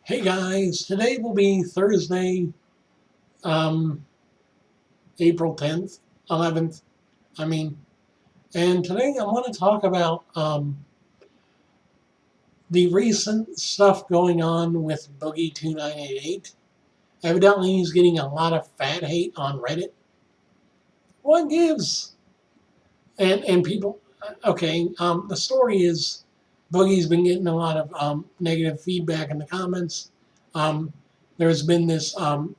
Hey guys, today will be Thursday, April 10th, 11th, and today I want to talk about the recent stuff going on with Boogie2988. Evidently he's getting a lot of fat hate on Reddit. What gives? And people, okay, the story is Boogie's been getting a lot of negative feedback in the comments. There's been this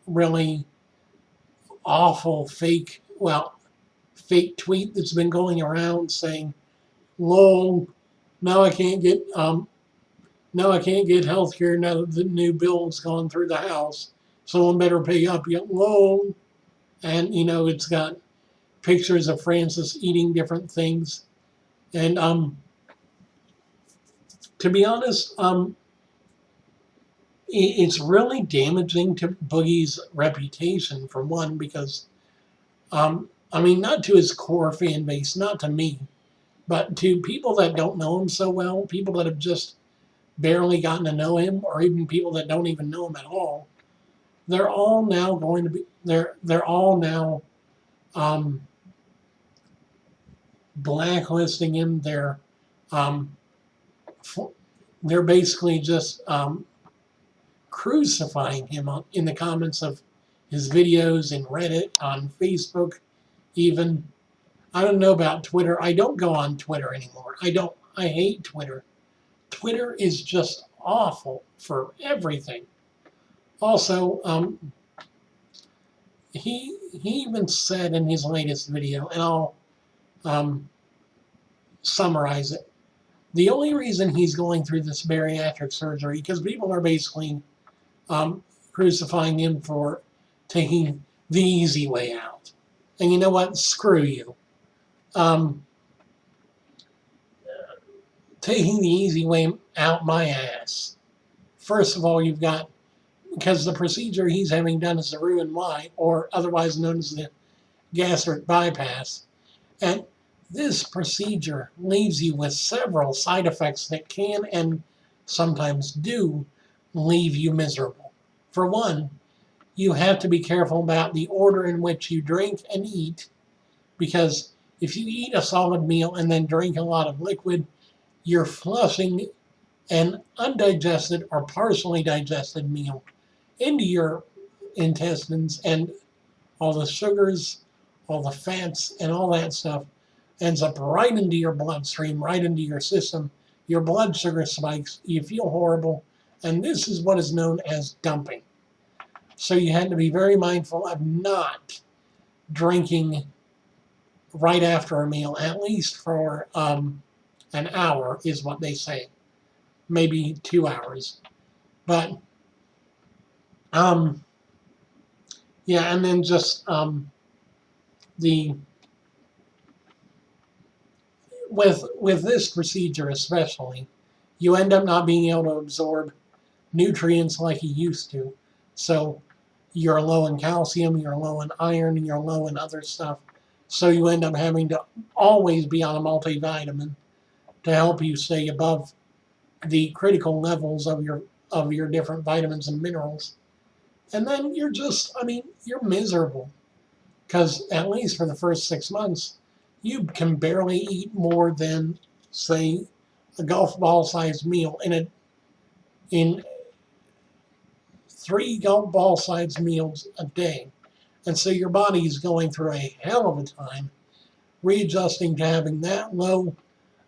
really awful fake tweet that's been going around saying, "Lol, now I can't get health care now that the new bill's gone through the House. Someone better pay up yet, lol." And it's got pictures of Francis eating different things. And to be honest, it's really damaging to Boogie's reputation, for one, because not to his core fan base, not to me, but to people that don't know him so well, people that have just barely gotten to know him, or even people that don't even know him at all. They're all now blacklisting him. They're basically just crucifying him in the comments of his videos in Reddit, on Facebook, even. I don't know about Twitter. I don't go on Twitter anymore. I hate Twitter. Twitter is just awful for everything. Also, he even said in his latest video, and I'll summarize it. The only reason he's going through this bariatric surgery, because people are basically crucifying him for taking the easy way out. And you know what? Screw you. Taking the easy way out my ass. First of all, because the procedure he's having done is the Roux-en-Y, or otherwise known as the Gastric Bypass. And this procedure leaves you with several side effects that can and sometimes do leave you miserable. For one, you have to be careful about the order in which you drink and eat, because if you eat a solid meal and then drink a lot of liquid, you're flushing an undigested or partially digested meal into your intestines, and all the sugars, all the fats, and all that stuff ends up right into your bloodstream, right into your system. Your blood sugar spikes, you feel horrible, and this is what is known as dumping. So you had to be very mindful of not drinking right after a meal, at least for an hour is what they say, maybe 2 hours. But yeah, and then just with this procedure especially, you end up not being able to absorb nutrients like you used to. So you're low in calcium, you're low in iron, and you're low in other stuff. So you end up having to always be on a multivitamin to help you stay above the critical levels of your different vitamins and minerals. And then you're you're miserable, because at least for the first 6 months, you can barely eat more than, say, a golf ball sized meal in 3 golf ball sized meals a day. And so your body is going through a hell of a time readjusting to having that low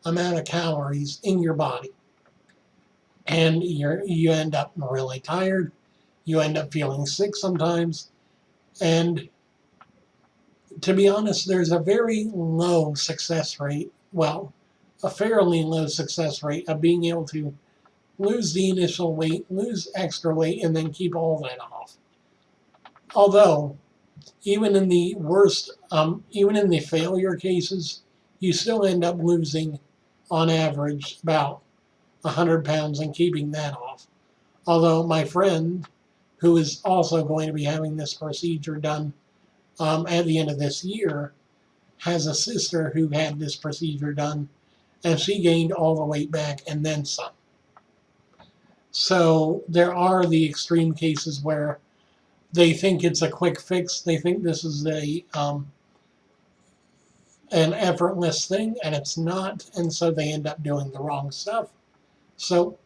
amount of calories in your body. And you end up really tired. You end up feeling sick sometimes. And to be honest, there's a very low success rate, a fairly low success rate of being able to lose the initial weight, lose extra weight, and then keep all that off. Although, even in the failure cases, you still end up losing, on average, about 100 pounds and keeping that off. Although my friend, who is also going to be having this procedure done at the end of this year, has a sister who had this procedure done, and she gained all the weight back and then some. So there are the extreme cases where they think it's a quick fix. They think this is an effortless thing, and it's not. And so they end up doing the wrong stuff. So,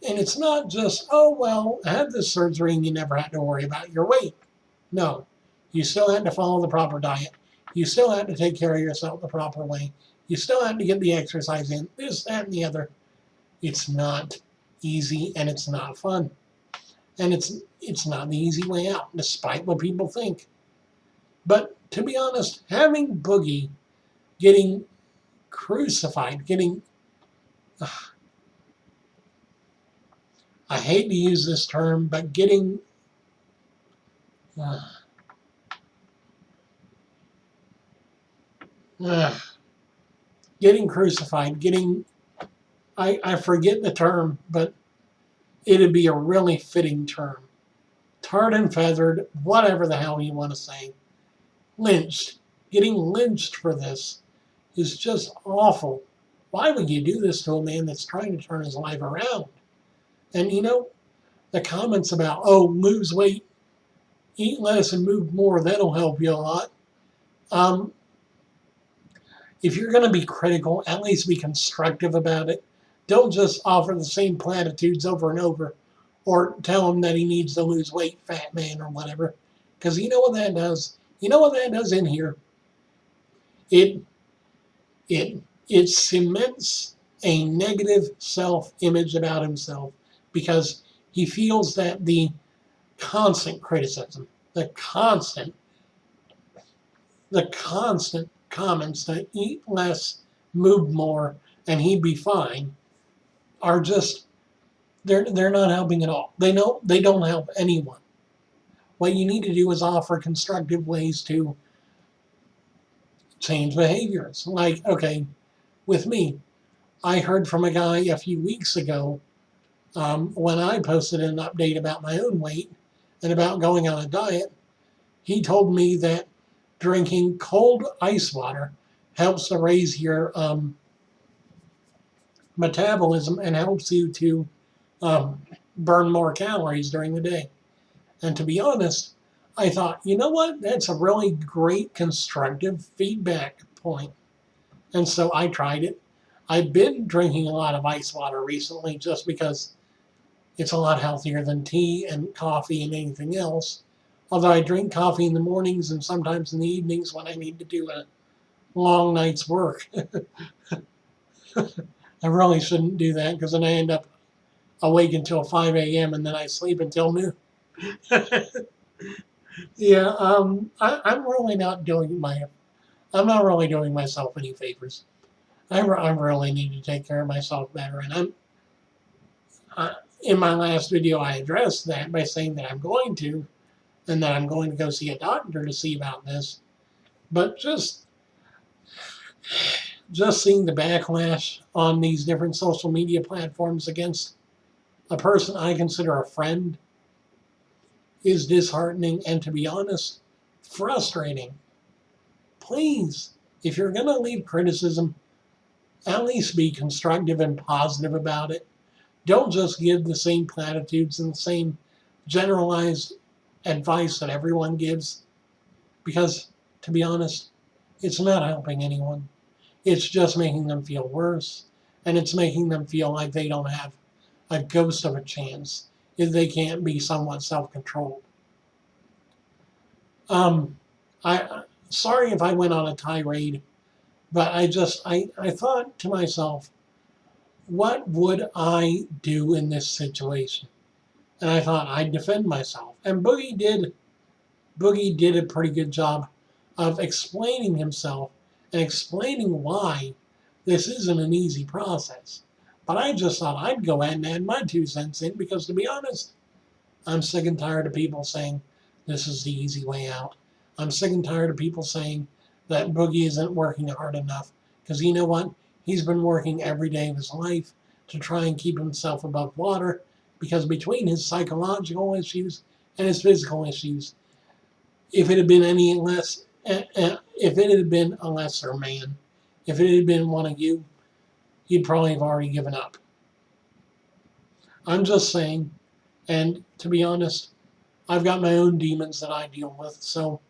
and it's not just, oh, well, I had this surgery and you never had to worry about your weight. No, you still had to follow the proper diet. You still had to take care of yourself the proper way. You still had to get the exercise in, this, that, and the other. It's not easy, and it's not fun. And it's not the easy way out, despite what people think. But to be honest, having Boogie getting crucified, I hate to use this term, but getting crucified, I forget the term, but it'd be a really fitting term. Tarred and feathered, whatever the hell you want to say. Lynched. Getting lynched for this is just awful. Why would you do this to a man that's trying to turn his life around? And you know, the comments about, oh, lose weight, eat less and move more, that'll help you a lot. If you're going to be critical, at least be constructive about it. Don't just offer the same platitudes over and over, or tell him that he needs to lose weight, fat man, or whatever. Because you know what that does? You know what that does in here? It cements a negative self-image about himself, because he feels that the constant criticism, the constant comments that eat less, move more, and he'd be fine, are just, they're not helping at all. They don't help anyone. What you need to do is offer constructive ways to change behaviors. Like, okay, with me, I heard from a guy a few weeks ago when I posted an update about my own weight and about going on a diet. He told me that drinking cold ice water helps to raise your metabolism and helps you to burn more calories during the day. And to be honest, I thought, you know what? That's a really great constructive feedback point. And so I tried it. I've been drinking a lot of ice water recently just because it's a lot healthier than tea and coffee and anything else. Although I drink coffee in the mornings and sometimes in the evenings when I need to do a long night's work. I really shouldn't do that, because then I end up awake until 5 a.m. and then I sleep until noon. Yeah, I'm really not doing I'm not really doing myself any favors. I really need to take care of myself better, and in my last video I addressed that by saying that I'm going to, and that I'm going to go see a doctor to see about this. But just seeing the backlash on these different social media platforms against a person I consider a friend is disheartening, and to be honest, frustrating. Please, if you're going to leave criticism, at least be constructive and positive about it. Don't just give the same platitudes and the same generalized advice that everyone gives, because, to be honest, it's not helping anyone. It's just making them feel worse, and it's making them feel like they don't have a ghost of a chance if they can't be somewhat self-controlled. Sorry if I went on a tirade, but I thought to myself, what would I do in this situation? And I thought I'd defend myself. And Boogie did a pretty good job of explaining himself and explaining why this isn't an easy process. But I just thought I'd go ahead and add my 2 cents in, because to be honest, I'm sick and tired of people saying this is the easy way out. I'm sick and tired of people saying that Boogie isn't working hard enough, because you know what? He's been working every day of his life to try and keep himself above water, because between his psychological issues and his physical issues, if it had been any less, if it had been a lesser man, if it had been one of you, he'd probably have already given up. I'm just saying, and to be honest, I've got my own demons that I deal with, so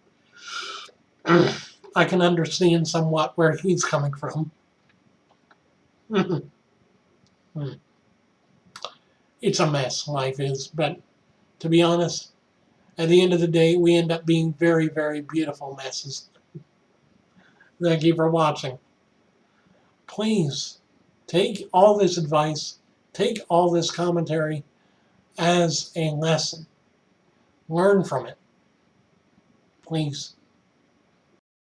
I can understand somewhat where he's coming from. It's a mess, life is, but to be honest, at the end of the day, we end up being very, very beautiful messes. Thank you for watching. Please take all this advice, take all this commentary as a lesson. Learn from it. Please.